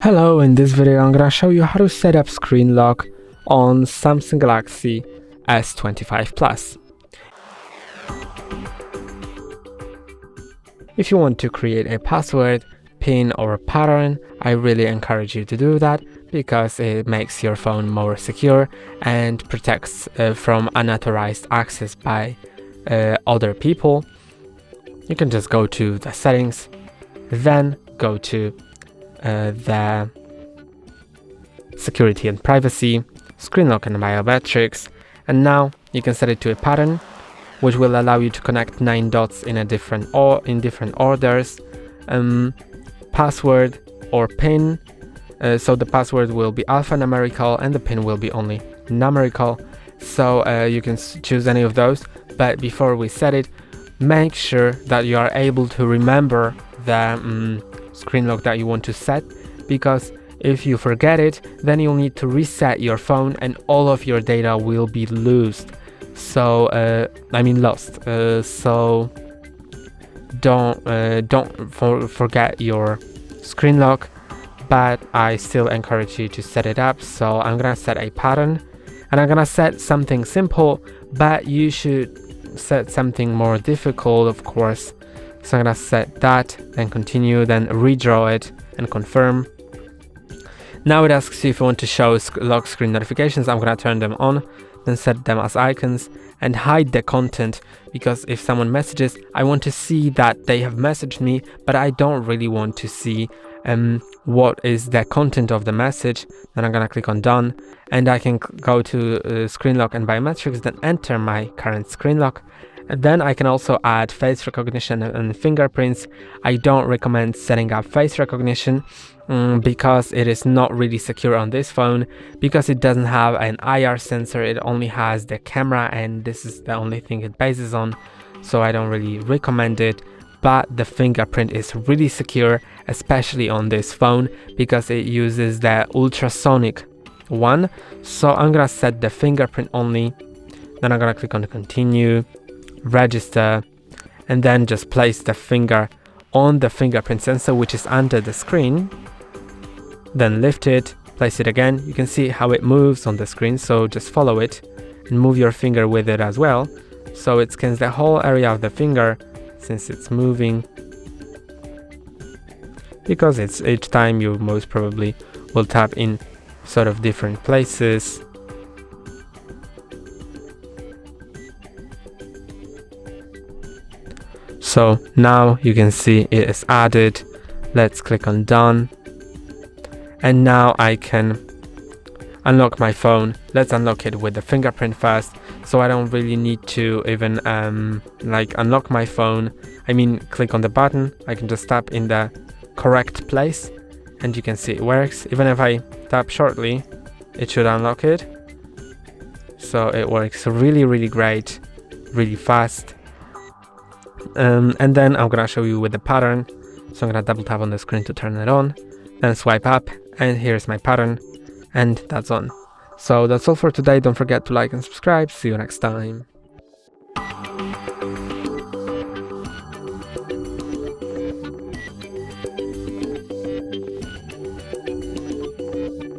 Hello, in this video I'm gonna show you how to set up screen lock on Samsung Galaxy S25 Plus. If you want to create a password, PIN or a pattern, I really encourage you to do that because it makes your phone more secure and protects from unauthorized access by other people. You can just go to the settings, then go to the security and privacy, screen lock and biometrics, and now you can set it to a pattern which will allow you to connect 9 dots in different orders, password or PIN. So the password will be alphanumerical and the PIN will be only numerical, so you can choose any of those. But before we set it, make sure that you are able to remember the screen lock that you want to set, because if you forget it, then you'll need to reset your phone and all of your data will be lost. So lost. So don't forget your screen lock, but I still encourage you to set it up. So I'm gonna set a pattern, and I'm gonna set something simple, but you should set something more difficult, of course. So I'm gonna set that, then continue, then redraw it and confirm. Now it asks you if you want to show lock screen notifications. I'm gonna turn them on, then set them as icons and hide the content, because if someone messages, I want to see that they have messaged me, but I don't really want to see what is the content of the message. Then I'm gonna click on done, and I can go to screen lock and biometrics, then enter my current screen lock. And then I can also add face recognition and fingerprints. I don't recommend setting up face recognition because it is not really secure on this phone, because it doesn't have an IR sensor. It only has the camera, and this is the only thing it bases on, so I don't really recommend it. But the fingerprint is really secure, especially on this phone, because it uses the ultrasonic one. So I'm gonna set the fingerprint only, then I'm gonna click on continue, register, and then just place the finger on the fingerprint sensor which is under the screen, then lift it, place it again. You can see how it moves on the screen, so just follow it and move your finger with it as well, so it scans the whole area of the finger since it's moving, because it's each time you most probably will tap in sort of different places. So now you can see it is added. Let's click on done, and now I can unlock my phone. Let's unlock it with the fingerprint first, so I don't really need to even unlock my phone. Click on the button. I can just tap in the correct place, and you can see it works. Even if I tap shortly, it should unlock it. So it works really great, really fast. And then I'm gonna show you with the pattern. So I'm gonna double tap on the screen to turn it on, then swipe up, and here's my pattern, and that's on. So that's all for today. Don't forget to like and subscribe. See you next time.